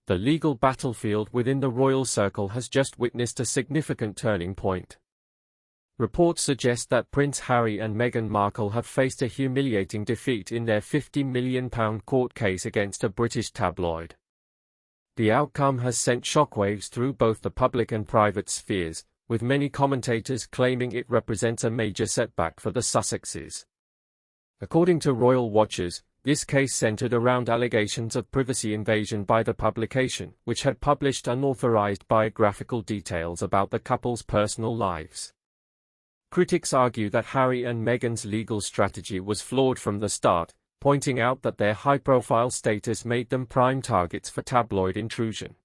The legal battlefield within the royal circle has just witnessed a significant turning point. Reports suggest that Prince Harry and Meghan Markle have faced a humiliating defeat in their £50 million court case against a British tabloid. The outcome has sent shockwaves through both the public and private spheres, with many commentators claiming it represents a major setback for the Sussexes. According to royal watchers, this case centered around allegations of privacy invasion by the publication, which had published unauthorized biographical details about the couple's personal lives. Critics argue that Harry and Meghan's legal strategy was flawed from the start, pointing out that their high-profile status made them prime targets for tabloid intrusion.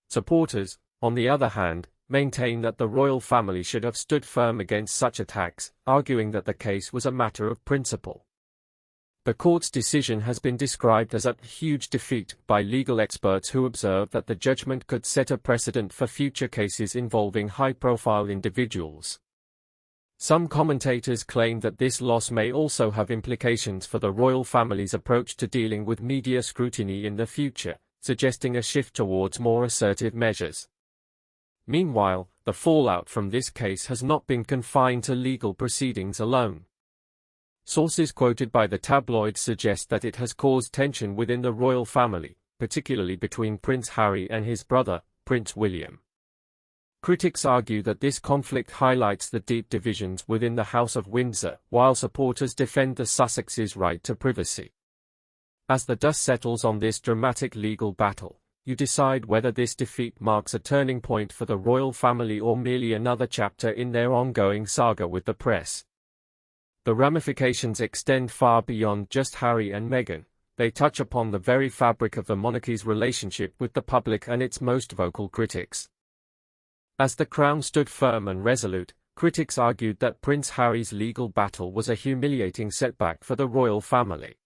Supporters, on the other hand, maintain that the royal family should have stood firm against such attacks, arguing that the case was a matter of principle. The court's decision has been described as a huge defeat by legal experts who observe that the judgment could set a precedent for future cases involving high-profile individuals. Some commentators claim that this loss may also have implications for the royal family's approach to dealing with media scrutiny in the future, suggesting a shift towards more assertive measures. Meanwhile, the fallout from this case has not been confined to legal proceedings alone. Sources quoted by the tabloids suggest that it has caused tension within the royal family, particularly between Prince Harry and his brother, Prince William. Critics argue that this conflict highlights the deep divisions within the House of Windsor, while supporters defend the Sussexes' right to privacy. As the dust settles on this dramatic legal battle, you decide whether this defeat marks a turning point for the royal family or merely another chapter in their ongoing saga with the press. The ramifications extend far beyond just Harry and Meghan. They touch upon the very fabric of the monarchy's relationship with the public and its most vocal critics. As the crown stood firm and resolute, critics argued that Prince Harry's legal battle was a humiliating setback for the royal family.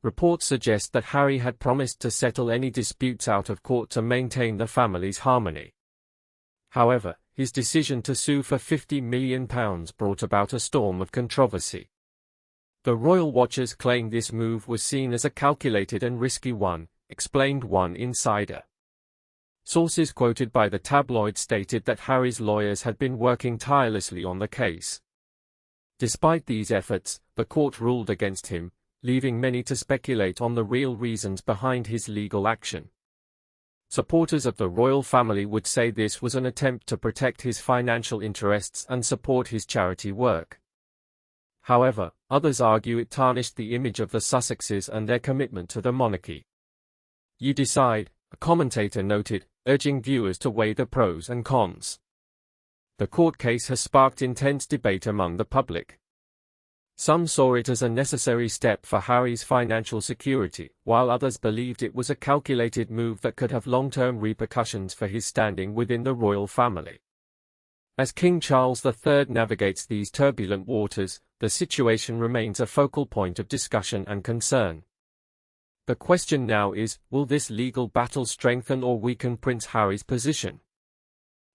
Reports suggest that Harry had promised to settle any disputes out of court to maintain the family's harmony. However, his decision to sue for £50 million brought about a storm of controversy. The royal watchers claim this move was seen as a calculated and risky one, explained one insider. Sources quoted by the tabloid stated that Harry's lawyers had been working tirelessly on the case. Despite these efforts, the court ruled against him, leaving many to speculate on the real reasons behind his legal action. Supporters of the royal family would say this was an attempt to protect his financial interests and support his charity work. However, others argue it tarnished the image of the Sussexes and their commitment to the monarchy. You decide, a commentator noted, urging viewers to weigh the pros and cons. The court case has sparked intense debate among the public. Some saw it as a necessary step for Harry's financial security, while others believed it was a calculated move that could have long-term repercussions for his standing within the royal family. As King Charles III navigates these turbulent waters, the situation remains a focal point of discussion and concern. The question now is, will this legal battle strengthen or weaken Prince Harry's position?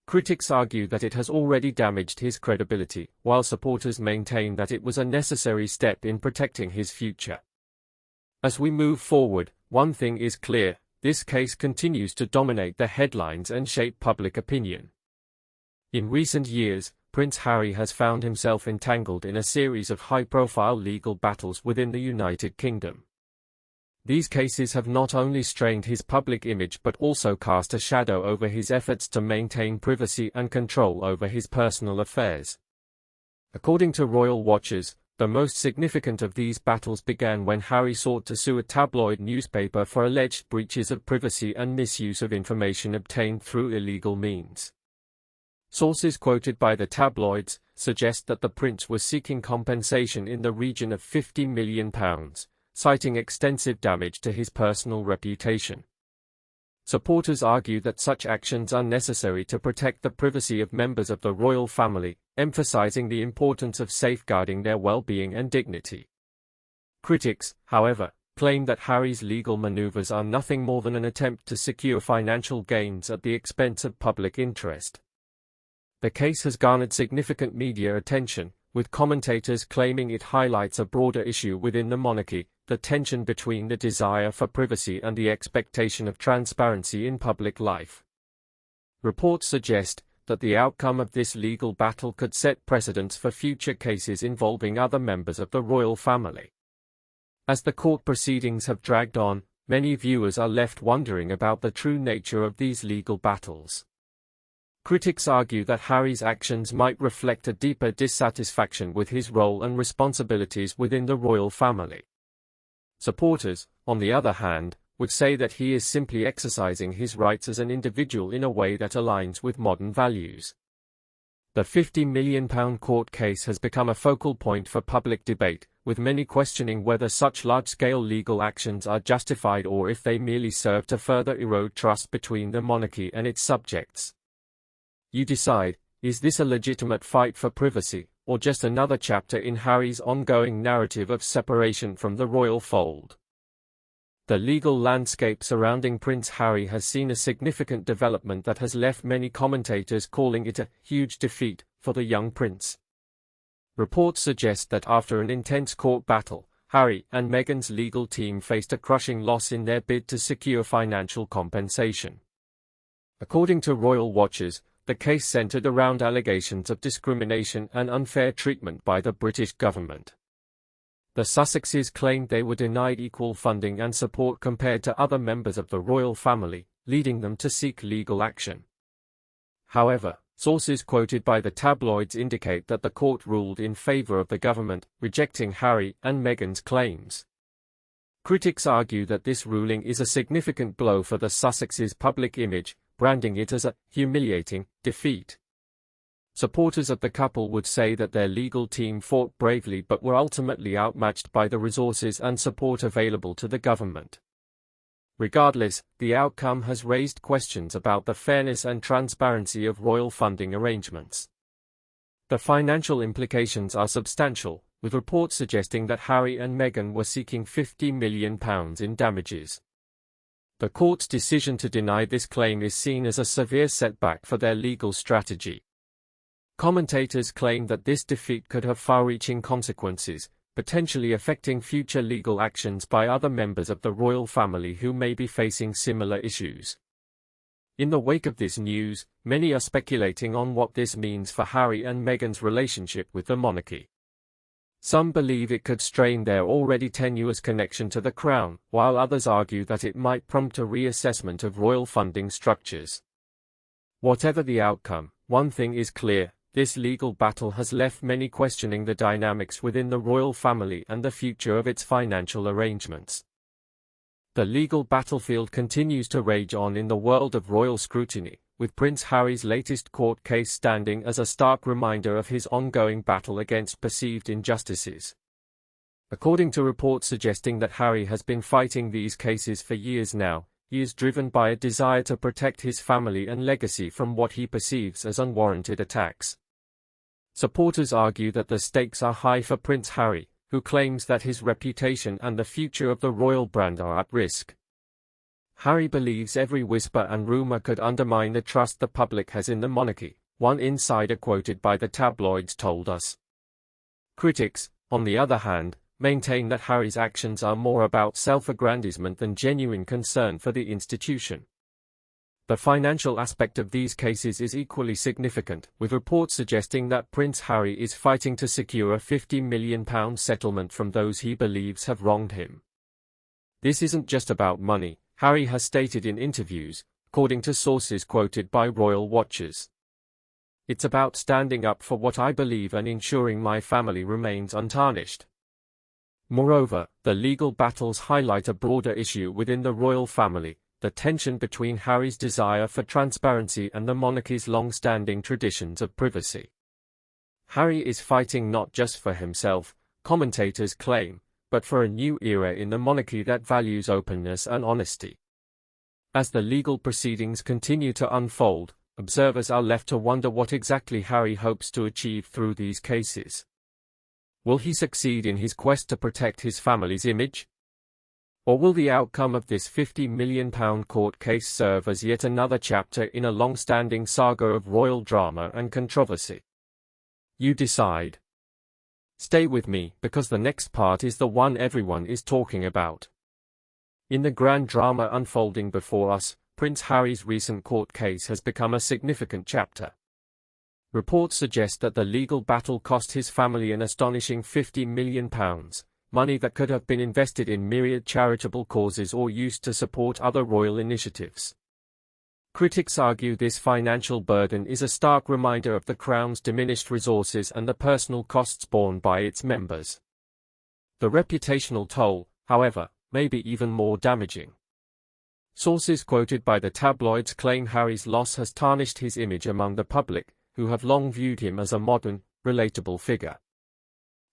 Critics argue that it has already damaged his credibility, while supporters maintain that it was a necessary step in protecting his future. As we move forward, one thing is clear: this case continues to dominate the headlines and shape public opinion. In recent years, Prince Harry has found himself entangled in a series of high-profile legal battles within the United Kingdom. These cases have not only strained his public image but also cast a shadow over his efforts to maintain privacy and control over his personal affairs. According to royal watchers, the most significant of these battles began when Harry sought to sue a tabloid newspaper for alleged breaches of privacy and misuse of information obtained through illegal means. Sources quoted by the tabloids suggest that the prince was seeking compensation in the region of £50 million. Citing extensive damage to his personal reputation. Supporters argue that such actions are necessary to protect the privacy of members of the royal family, emphasizing the importance of safeguarding their well-being and dignity. Critics, however, claim that Harry's legal maneuvers are nothing more than an attempt to secure financial gains at the expense of public interest. The case has garnered significant media attention, with commentators claiming it highlights a broader issue within the monarchy, the tension between the desire for privacy and the expectation of transparency in public life. Reports suggest that the outcome of this legal battle could set precedents for future cases involving other members of the royal family. As the court proceedings have dragged on, many viewers are left wondering about the true nature of these legal battles. Critics argue that Harry's actions might reflect a deeper dissatisfaction with his role and responsibilities within the royal family. Supporters, on the other hand, would say that he is simply exercising his rights as an individual in a way that aligns with modern values. The £50 million court case has become a focal point for public debate, with many questioning whether such large-scale legal actions are justified or if they merely serve to further erode trust between the monarchy and its subjects. You decide, is this a legitimate fight for privacy, or just another chapter in Harry's ongoing narrative of separation from the royal fold? The legal landscape surrounding Prince Harry has seen a significant development that has left many commentators calling it a huge defeat for the young prince. Reports suggest that after an intense court battle, Harry and Meghan's legal team faced a crushing loss in their bid to secure financial compensation. According to royal watchers, the case centered around allegations of discrimination and unfair treatment by the British government. The Sussexes claimed they were denied equal funding and support compared to other members of the royal family, leading them to seek legal action. However, sources quoted by the tabloids indicate that the court ruled in favor of the government, rejecting Harry and Meghan's claims. Critics argue that this ruling is a significant blow for the Sussexes' public image, branding it as a humiliating defeat. Supporters of the couple would say that their legal team fought bravely but were ultimately outmatched by the resources and support available to the government. Regardless, the outcome has raised questions about the fairness and transparency of royal funding arrangements. The financial implications are substantial, with reports suggesting that Harry and Meghan were seeking £50 million in damages. The court's decision to deny this claim is seen as a severe setback for their legal strategy. Commentators claim that this defeat could have far-reaching consequences, potentially affecting future legal actions by other members of the royal family who may be facing similar issues. In the wake of this news, many are speculating on what this means for Harry and Meghan's relationship with the monarchy. Some believe it could strain their already tenuous connection to the crown, while others argue that it might prompt a reassessment of royal funding structures. Whatever the outcome, one thing is clear: this legal battle has left many questioning the dynamics within the royal family and the future of its financial arrangements. The legal battlefield continues to rage on in the world of royal scrutiny, with Prince Harry's latest court case standing as a stark reminder of his ongoing battle against perceived injustices. According to reports suggesting that Harry has been fighting these cases for years now, he is driven by a desire to protect his family and legacy from what he perceives as unwarranted attacks. Supporters argue that the stakes are high for Prince Harry, who claims that his reputation and the future of the royal brand are at risk. Harry believes every whisper and rumor could undermine the trust the public has in the monarchy, one insider quoted by the tabloids told us. Critics, on the other hand, maintain that Harry's actions are more about self-aggrandizement than genuine concern for the institution. The financial aspect of these cases is equally significant, with reports suggesting that Prince Harry is fighting to secure a £50 million settlement from those he believes have wronged him. This isn't just about money, Harry has stated in interviews, according to sources quoted by royal watchers. It's about standing up for what I believe and ensuring my family remains untarnished. Moreover, the legal battles highlight a broader issue within the royal family: the tension between Harry's desire for transparency and the monarchy's long-standing traditions of privacy. Harry is fighting not just for himself, commentators claim, but for a new era in the monarchy that values openness and honesty. As the legal proceedings continue to unfold, observers are left to wonder what exactly Harry hopes to achieve through these cases. Will he succeed in his quest to protect his family's image? Or will the outcome of this £50 million court case serve as yet another chapter in a long-standing saga of royal drama and controversy? You decide. Stay with me, because the next part is the one everyone is talking about. In the grand drama unfolding before us, Prince Harry's recent court case has become a significant chapter. Reports suggest that the legal battle cost his family an astonishing £50 million, money that could have been invested in myriad charitable causes or used to support other royal initiatives. Critics argue this financial burden is a stark reminder of the Crown's diminished resources and the personal costs borne by its members. The reputational toll, however, may be even more damaging. Sources quoted by the tabloids claim Harry's loss has tarnished his image among the public, who have long viewed him as a modern, relatable figure.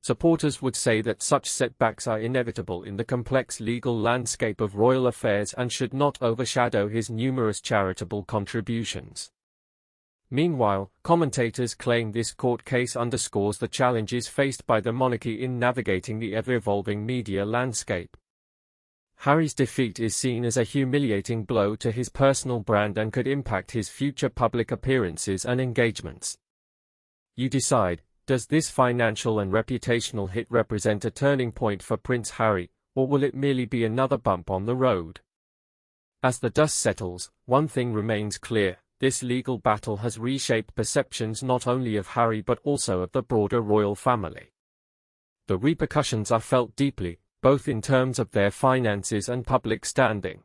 Supporters would say that such setbacks are inevitable in the complex legal landscape of royal affairs and should not overshadow his numerous charitable contributions. Meanwhile, commentators claim this court case underscores the challenges faced by the monarchy in navigating the ever-evolving media landscape. Harry's defeat is seen as a humiliating blow to his personal brand and could impact his future public appearances and engagements. You decide. Does this financial and reputational hit represent a turning point for Prince Harry, or will it merely be another bump on the road? As the dust settles, one thing remains clear: this legal battle has reshaped perceptions not only of Harry but also of the broader royal family. The repercussions are felt deeply, both in terms of their finances and public standing.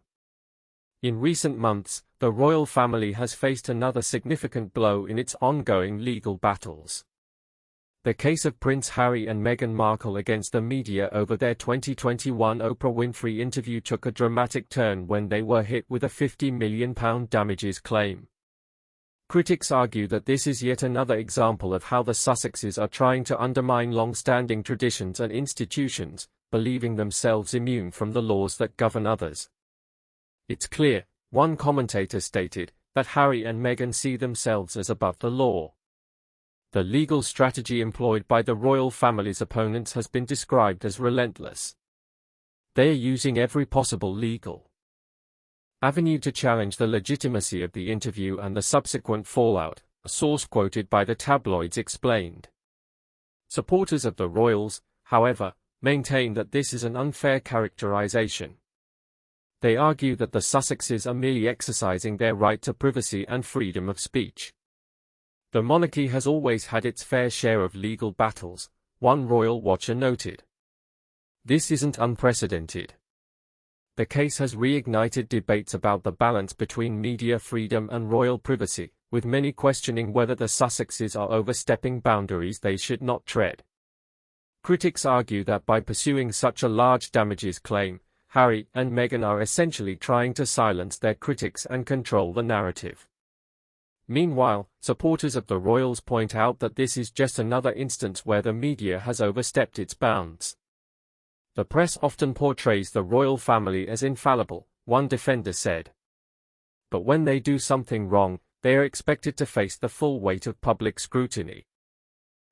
In recent months, the royal family has faced another significant blow in its ongoing legal battles. The case of Prince Harry and Meghan Markle against the media over their 2021 Oprah Winfrey interview took a dramatic turn when they were hit with a £50 million damages claim. Critics argue that this is yet another example of how the Sussexes are trying to undermine long-standing traditions and institutions, believing themselves immune from the laws that govern others. It's clear, one commentator stated, that Harry and Meghan see themselves as above the law. The legal strategy employed by the royal family's opponents has been described as relentless. They are using every possible legal avenue to challenge the legitimacy of the interview and the subsequent fallout, a source quoted by the tabloids explained. Supporters of the royals, however, maintain that this is an unfair characterization. They argue that the Sussexes are merely exercising their right to privacy and freedom of speech. The monarchy has always had its fair share of legal battles, one royal watcher noted. This isn't unprecedented. The case has reignited debates about the balance between media freedom and royal privacy, with many questioning whether the Sussexes are overstepping boundaries they should not tread. Critics argue that by pursuing such a large damages claim, Harry and Meghan are essentially trying to silence their critics and control the narrative. Meanwhile, supporters of the royals point out that this is just another instance where the media has overstepped its bounds. The press often portrays the royal family as infallible, one defender said. But when they do something wrong, they are expected to face the full weight of public scrutiny.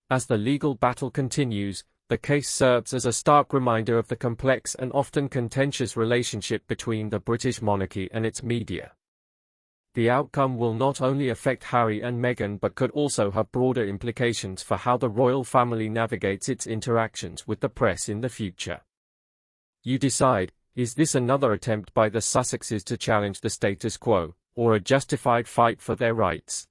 As the legal battle continues, the case serves as a stark reminder of the complex and often contentious relationship between the British monarchy and its media. The outcome will not only affect Harry and Meghan but could also have broader implications for how the royal family navigates its interactions with the press in the future. You decide, is this another attempt by the Sussexes to challenge the status quo, or a justified fight for their rights?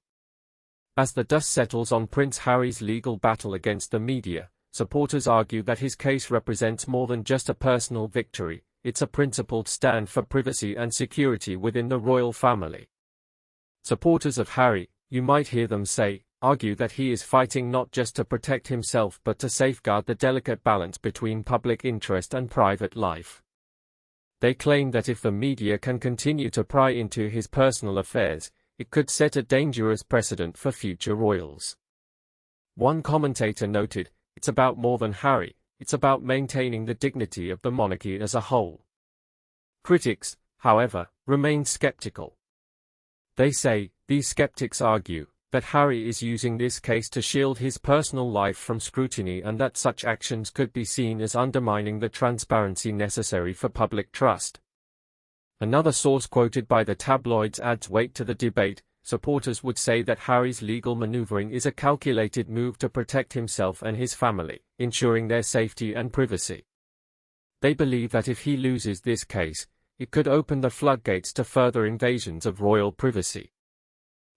As the dust settles on Prince Harry's legal battle against the media, supporters argue that his case represents more than just a personal victory, it's a principled stand for privacy and security within the royal family. Supporters of Harry, you might hear them say, argue that he is fighting not just to protect himself but to safeguard the delicate balance between public interest and private life. They claim that if the media can continue to pry into his personal affairs, it could set a dangerous precedent for future royals. One commentator noted, it's about more than Harry, it's about maintaining the dignity of the monarchy as a whole. Critics, however, remain skeptical. They say, these skeptics argue, that Harry is using this case to shield his personal life from scrutiny and that such actions could be seen as undermining the transparency necessary for public trust. Another source quoted by the tabloids adds weight to the debate, supporters would say that Harry's legal maneuvering is a calculated move to protect himself and his family, ensuring their safety and privacy. They believe that if he loses this case, it could open the floodgates to further invasions of royal privacy.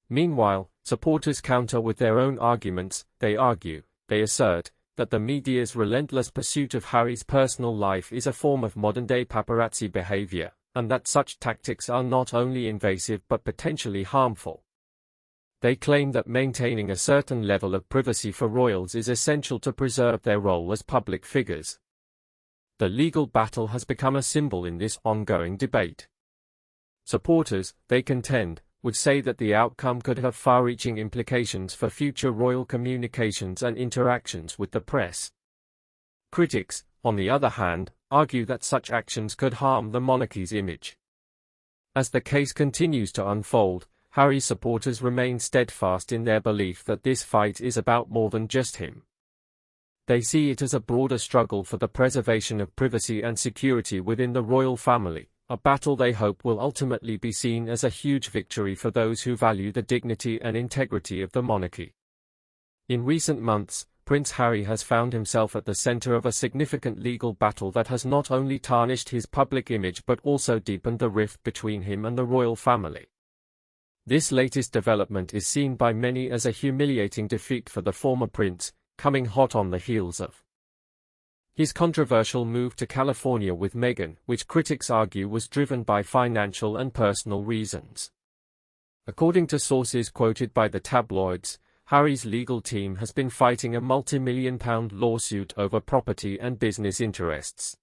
Meanwhile, supporters counter with their own arguments. They assert, that the media's relentless pursuit of Harry's personal life is a form of modern-day paparazzi behavior, and that such tactics are not only invasive but potentially harmful. They claim that maintaining a certain level of privacy for royals is essential to preserve their role as public figures. The legal battle has become a symbol in this ongoing debate. Supporters, they contend, would say that the outcome could have far-reaching implications for future royal communications and interactions with the press. Critics, on the other hand, argue that such actions could harm the monarchy's image. As the case continues to unfold, Harry's supporters remain steadfast in their belief that this fight is about more than just him. They see it as a broader struggle for the preservation of privacy and security within the royal family, a battle they hope will ultimately be seen as a huge victory for those who value the dignity and integrity of the monarchy. In recent months, Prince Harry has found himself at the center of a significant legal battle that has not only tarnished his public image but also deepened the rift between him and the royal family. This latest development is seen by many as a humiliating defeat for the former prince, coming hot on the heels of his controversial move to California with Meghan, which critics argue was driven by financial and personal reasons. According to sources quoted by the tabloids, Harry's legal team has been fighting a multi-million-pound lawsuit over property and business interests.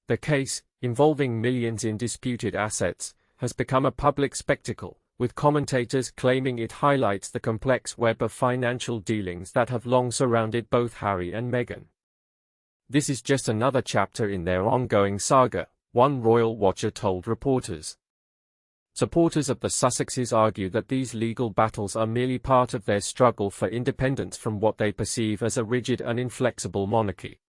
The case, involving millions in disputed assets, has become a public spectacle, with commentators claiming it highlights the complex web of financial dealings that have long surrounded both Harry and Meghan. This is just another chapter in their ongoing saga, one royal watcher told reporters. Supporters of the Sussexes argue that these legal battles are merely part of their struggle for independence from what they perceive as a rigid and inflexible monarchy.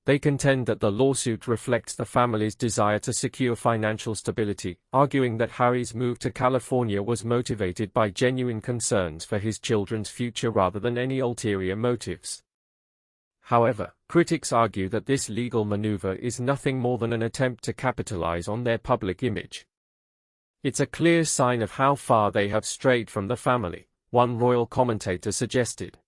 They contend that the lawsuit reflects the family's desire to secure financial stability, arguing that Harry's move to California was motivated by genuine concerns for his children's future rather than any ulterior motives. However, critics argue that this legal maneuver is nothing more than an attempt to capitalize on their public image. It's a clear sign of how far they have strayed from the family, one royal commentator suggested.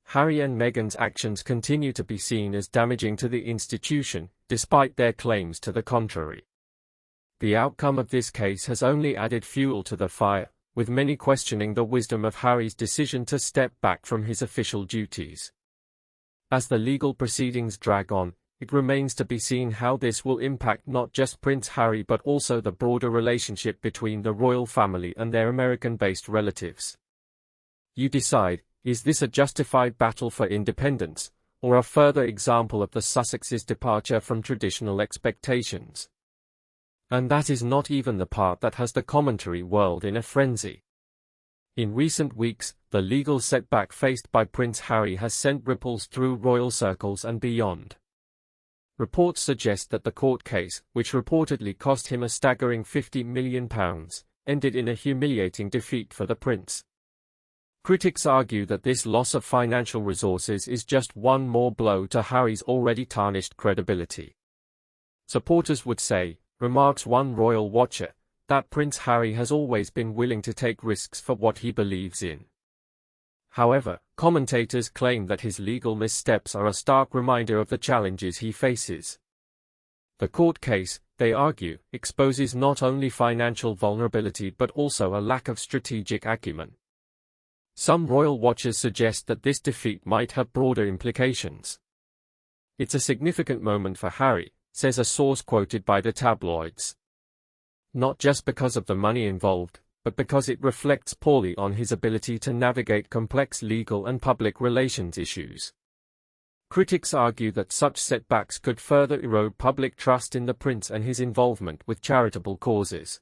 Harry and Meghan's actions continue to be seen as damaging to the institution, despite their claims to the contrary. The outcome of this case has only added fuel to the fire, with many questioning the wisdom of Harry's decision to step back from his official duties. As the legal proceedings drag on, it remains to be seen how this will impact not just Prince Harry but also the broader relationship between the royal family and their American-based relatives. You decide, is this a justified battle for independence, or a further example of the Sussexes' departure from traditional expectations? And that is not even the part that has the commentary world in a frenzy. In recent weeks, the legal setback faced by Prince Harry has sent ripples through royal circles and beyond. Reports suggest that the court case, which reportedly cost him a staggering £50 million, ended in a humiliating defeat for the prince. Critics argue that this loss of financial resources is just one more blow to Harry's already tarnished credibility. Supporters would say, remarks one royal watcher, that Prince Harry has always been willing to take risks for what he believes in. However, commentators claim that his legal missteps are a stark reminder of the challenges he faces. The court case, they argue, exposes not only financial vulnerability but also a lack of strategic acumen. Some royal watchers suggest that this defeat might have broader implications. It's a significant moment for Harry, says a source quoted by the tabloids. Not just because of the money involved, but because it reflects poorly on his ability to navigate complex legal and public relations issues. Critics argue that such setbacks could further erode public trust in the prince and his involvement with charitable causes.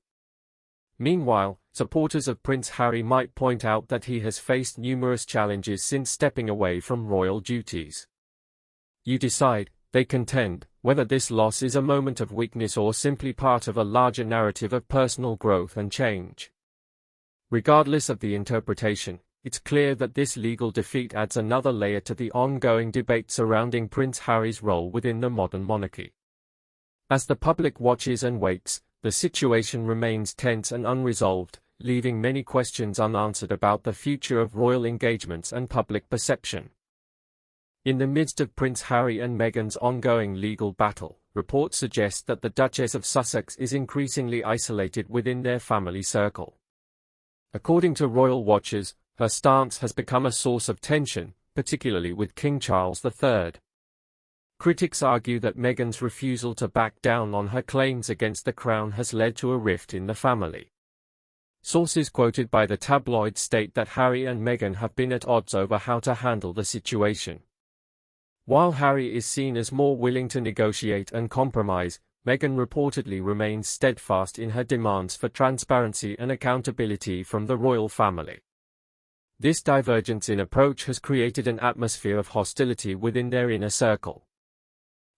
Meanwhile, supporters of Prince Harry might point out that he has faced numerous challenges since stepping away from royal duties. You decide, they contend, whether this loss is a moment of weakness or simply part of a larger narrative of personal growth and change. Regardless of the interpretation, it's clear that this legal defeat adds another layer to the ongoing debate surrounding Prince Harry's role within the modern monarchy. As the public watches and waits, the situation remains tense and unresolved, leaving many questions unanswered about the future of royal engagements and public perception. In the midst of Prince Harry and Meghan's ongoing legal battle, reports suggest that the Duchess of Sussex is increasingly isolated within their family circle. According to royal watchers, her stance has become a source of tension, particularly with King Charles III. Critics argue that Meghan's refusal to back down on her claims against the crown has led to a rift in the family. Sources quoted by the tabloid state that Harry and Meghan have been at odds over how to handle the situation. While Harry is seen as more willing to negotiate and compromise, Meghan reportedly remains steadfast in her demands for transparency and accountability from the royal family. This divergence in approach has created an atmosphere of hostility within their inner circle.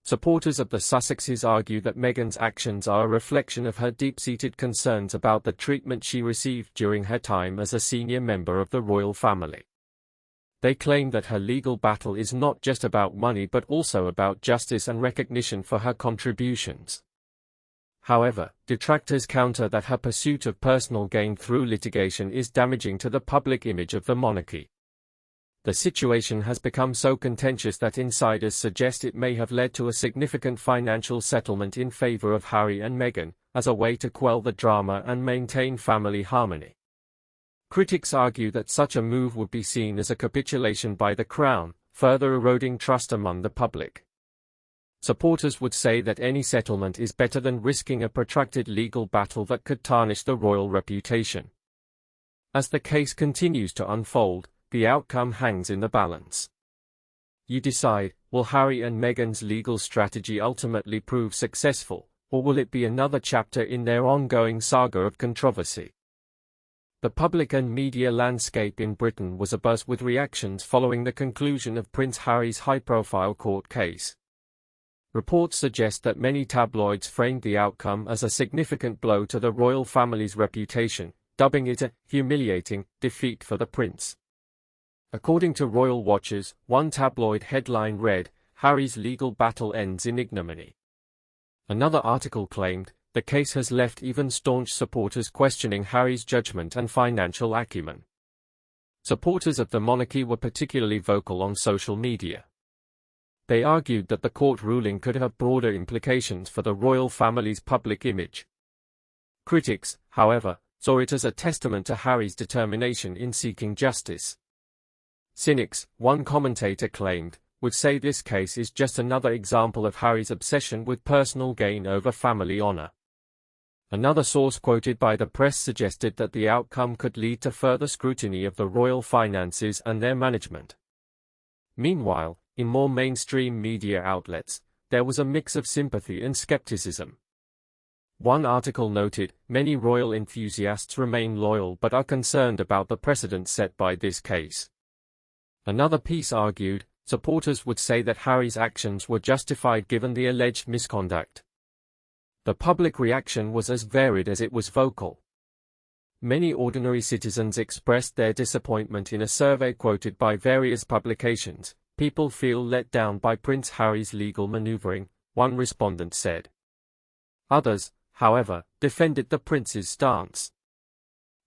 Supporters of the Sussexes argue that Meghan's actions are a reflection of her deep-seated concerns about the treatment she received during her time as a senior member of the royal family. They claim that her legal battle is not just about money but also about justice and recognition for her contributions. However, detractors counter that her pursuit of personal gain through litigation is damaging to the public image of the monarchy. The situation has become so contentious that insiders suggest it may have led to a significant financial settlement in favor of Harry and Meghan, as a way to quell the drama and maintain family harmony. Critics argue that such a move would be seen as a capitulation by the Crown, further eroding trust among the public. Supporters would say that any settlement is better than risking a protracted legal battle that could tarnish the royal reputation. As the case continues to unfold, the outcome hangs in the balance. You decide, will Harry and Meghan's legal strategy ultimately prove successful, or will it be another chapter in their ongoing saga of controversy? The public and media landscape in Britain was abuzz with reactions following the conclusion of Prince Harry's high-profile court case. Reports suggest that many tabloids framed the outcome as a significant blow to the royal family's reputation, dubbing it a humiliating defeat for the prince. According to royal watchers, one tabloid headline read, "Harry's legal battle ends in ignominy." Another article claimed, the case has left even staunch supporters questioning Harry's judgment and financial acumen. Supporters of the monarchy were particularly vocal on social media. They argued that the court ruling could have broader implications for the royal family's public image. Critics, however, saw it as a testament to Harry's determination in seeking justice. Cynics, one commentator claimed, would say this case is just another example of Harry's obsession with personal gain over family honor. Another source quoted by the press suggested that the outcome could lead to further scrutiny of the royal finances and their management. Meanwhile, in more mainstream media outlets, there was a mix of sympathy and skepticism. One article noted, many royal enthusiasts remain loyal but are concerned about the precedent set by this case. Another piece argued, supporters would say that Harry's actions were justified given the alleged misconduct. The public reaction was as varied as it was vocal. Many ordinary citizens expressed their disappointment in a survey quoted by various publications. "People feel let down by Prince Harry's legal maneuvering," one respondent said. Others, however, defended the prince's stance.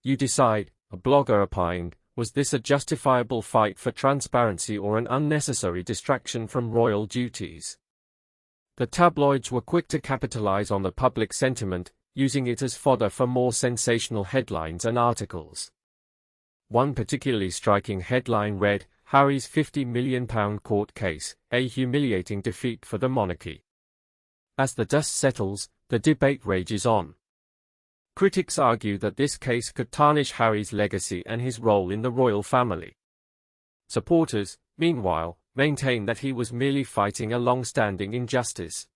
"You decide," a blogger opined, "was this a justifiable fight for transparency or an unnecessary distraction from royal duties?" The tabloids were quick to capitalize on the public sentiment, using it as fodder for more sensational headlines and articles. One particularly striking headline read, "Harry's £50 million court case, a humiliating defeat for the monarchy." As the dust settles, the debate rages on. Critics argue that this case could tarnish Harry's legacy and his role in the royal family. Supporters, meanwhile, maintain that he was merely fighting a long-standing injustice.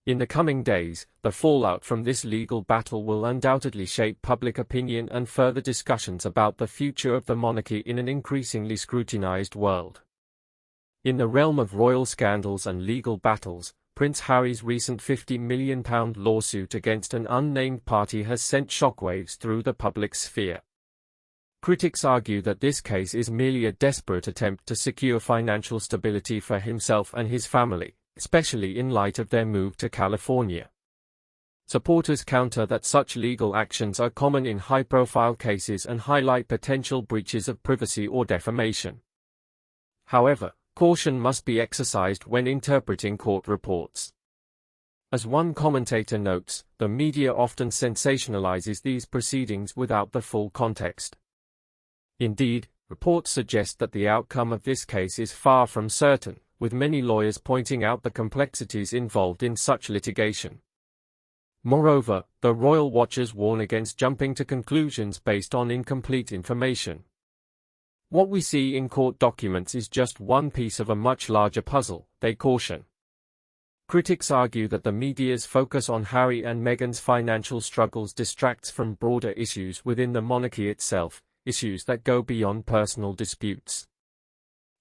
In the coming days, the fallout from this legal battle will undoubtedly shape public opinion and further discussions about the future of the monarchy in an increasingly scrutinized world. In the realm of royal scandals and legal battles, Prince Harry's recent £50 million lawsuit against an unnamed party has sent shockwaves through the public sphere. Critics argue that this case is merely a desperate attempt to secure financial stability for himself and his family, especially in light of their move to California. Supporters counter that such legal actions are common in high-profile cases and highlight potential breaches of privacy or defamation. However, caution must be exercised when interpreting court reports. As one commentator notes, the media often sensationalizes these proceedings without the full context. Indeed, reports suggest that the outcome of this case is far from certain, with many lawyers pointing out the complexities involved in such litigation. Moreover, the royal watchers warn against jumping to conclusions based on incomplete information. What we see in court documents is just one piece of a much larger puzzle, they caution. Critics argue that the media's focus on Harry and Meghan's financial struggles distracts from broader issues within the monarchy itself, issues that go beyond personal disputes.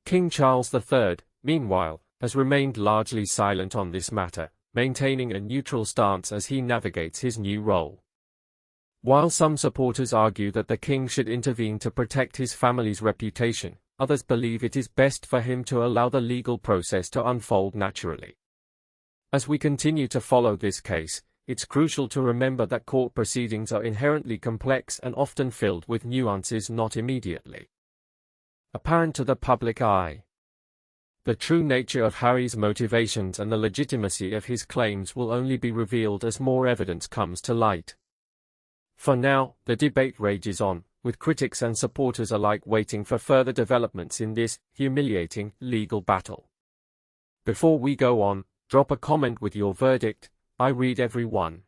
King Charles III, meanwhile, has remained largely silent on this matter, maintaining a neutral stance as he navigates his new role. While some supporters argue that the king should intervene to protect his family's reputation, others believe it is best for him to allow the legal process to unfold naturally. As we continue to follow this case, it's crucial to remember that court proceedings are inherently complex and often filled with nuances not immediately apparent to the public eye. The true nature of Harry's motivations and the legitimacy of his claims will only be revealed as more evidence comes to light. For now, the debate rages on, with critics and supporters alike waiting for further developments in this humiliating legal battle. Before we go on, drop a comment with your verdict. I read every one.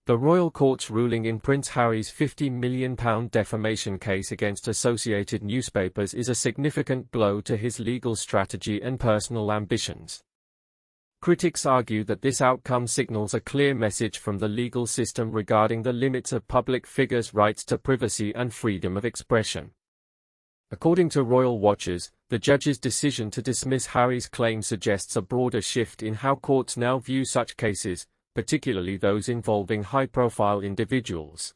The royal court's ruling in Prince Harry's £50 million defamation case against Associated Newspapers is a significant blow to his legal strategy and personal ambitions. Critics argue that this outcome signals a clear message from the legal system regarding the limits of public figures' rights to privacy and freedom of expression. According to royal watchers, the judge's decision to dismiss Harry's claim suggests a broader shift in how courts now view such cases, particularly those involving high-profile individuals.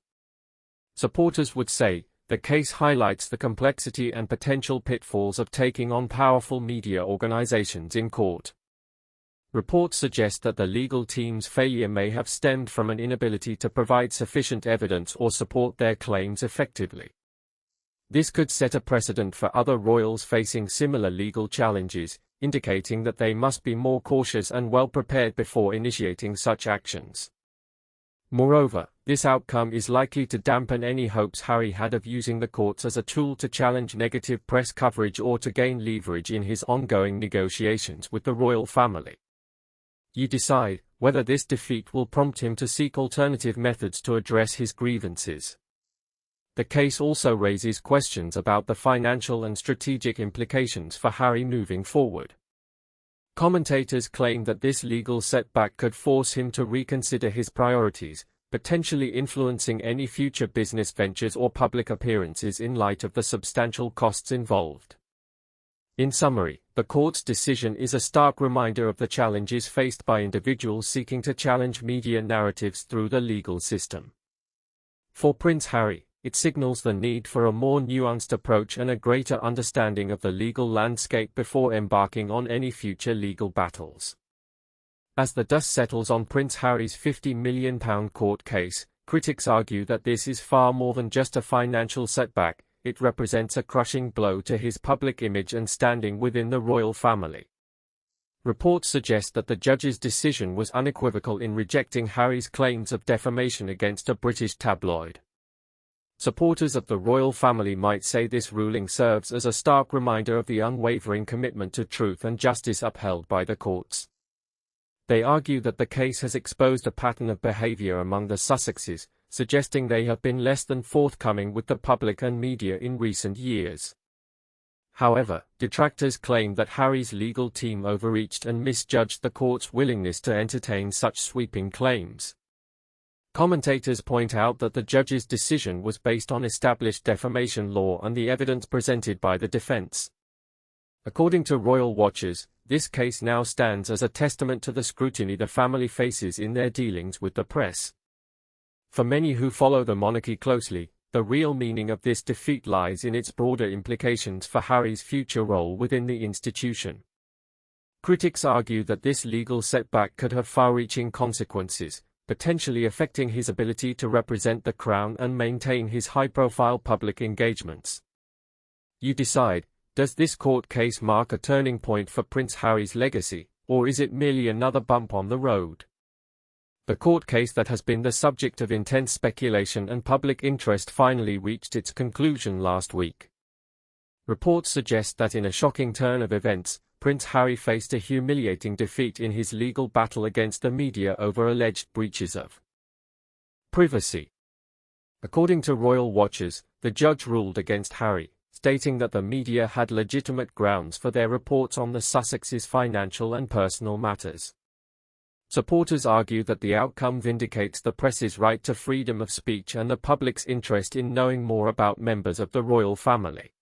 Supporters would say, the case highlights the complexity and potential pitfalls of taking on powerful media organizations in court. Reports suggest that the legal team's failure may have stemmed from an inability to provide sufficient evidence or support their claims effectively. This could set a precedent for other royals facing similar legal challenges, indicating that they must be more cautious and well prepared before initiating such actions. Moreover, this outcome is likely to dampen any hopes Harry had of using the courts as a tool to challenge negative press coverage or to gain leverage in his ongoing negotiations with the royal family. You decide whether this defeat will prompt him to seek alternative methods to address his grievances. The case also raises questions about the financial and strategic implications for Harry moving forward. Commentators claim that this legal setback could force him to reconsider his priorities, potentially influencing any future business ventures or public appearances in light of the substantial costs involved. In summary, the court's decision is a stark reminder of the challenges faced by individuals seeking to challenge media narratives through the legal system. For Prince Harry, it signals the need for a more nuanced approach and a greater understanding of the legal landscape before embarking on any future legal battles. As the dust settles on Prince Harry's £50 million court case, critics argue that this is far more than just a financial setback. It represents a crushing blow to his public image and standing within the royal family. Reports suggest that the judge's decision was unequivocal in rejecting Harry's claims of defamation against a British tabloid. Supporters of the royal family might say this ruling serves as a stark reminder of the unwavering commitment to truth and justice upheld by the courts. They argue that the case has exposed a pattern of behavior among the Sussexes, suggesting they have been less than forthcoming with the public and media in recent years. However, detractors claim that Harry's legal team overreached and misjudged the court's willingness to entertain such sweeping claims. Commentators point out that the judge's decision was based on established defamation law and the evidence presented by the defense. According to royal watchers, this case now stands as a testament to the scrutiny the family faces in their dealings with the press. For many who follow the monarchy closely, the real meaning of this defeat lies in its broader implications for Harry's future role within the institution. Critics argue that this legal setback could have far-reaching consequences, potentially affecting his ability to represent the Crown and maintain his high-profile public engagements. You decide, does this court case mark a turning point for Prince Harry's legacy, or is it merely another bump on the road? The court case that has been the subject of intense speculation and public interest finally reached its conclusion last week. Reports suggest that in a shocking turn of events, Prince Harry faced a humiliating defeat in his legal battle against the media over alleged breaches of privacy. According to royal watchers, the judge ruled against Harry, stating that the media had legitimate grounds for their reports on the Sussexes' financial and personal matters. Supporters argue that the outcome vindicates the press's right to freedom of speech and the public's interest in knowing more about members of the royal family.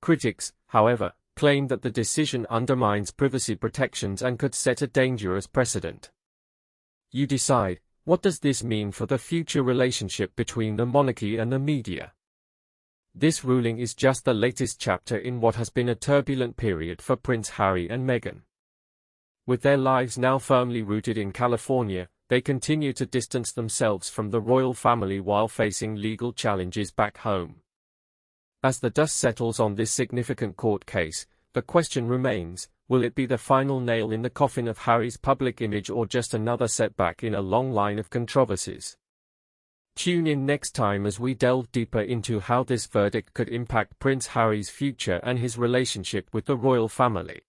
Critics, however, claim that the decision undermines privacy protections and could set a dangerous precedent. You decide, what does this mean for the future relationship between the monarchy and the media? This ruling is just the latest chapter in what has been a turbulent period for Prince Harry and Meghan. With their lives now firmly rooted in California, they continue to distance themselves from the royal family while facing legal challenges back home. As the dust settles on this significant court case, the question remains, will it be the final nail in the coffin of Harry's public image or just another setback in a long line of controversies? Tune in next time as we delve deeper into how this verdict could impact Prince Harry's future and his relationship with the royal family.